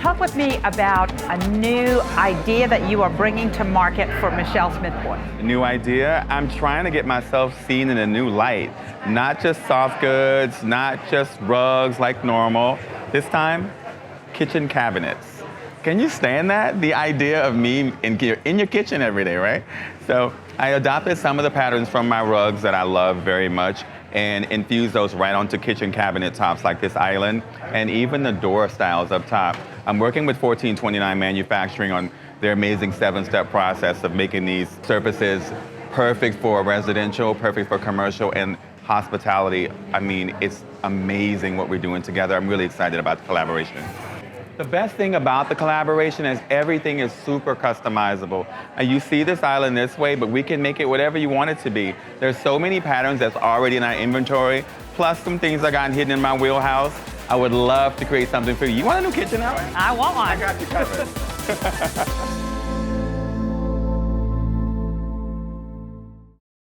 talk with me about a new idea that you are bringing to market for Michel Smith Boyd. New idea? I'm trying to get myself seen in a new light. Not just soft goods, not just rugs like normal. This time, kitchen cabinets. Can you stand that? The idea of me in your kitchen every day, right? So I adopted some of the patterns from my rugs that I love very much and infused those right onto kitchen cabinet tops like this island, and even the door styles up top. I'm working with 1429 Manufacturing on their amazing 7-step process of making these surfaces perfect for residential, perfect for commercial, and hospitality. I mean, it's amazing what we're doing together. I'm really excited about the collaboration. The best thing about the collaboration is everything is super customizable. And you see this island this way, but we can make it whatever you want it to be. There's so many patterns that's already in our inventory, plus some things that got hidden in my wheelhouse. I would love to create something for you. You want a new kitchen, Alex? I want one. I got you covered.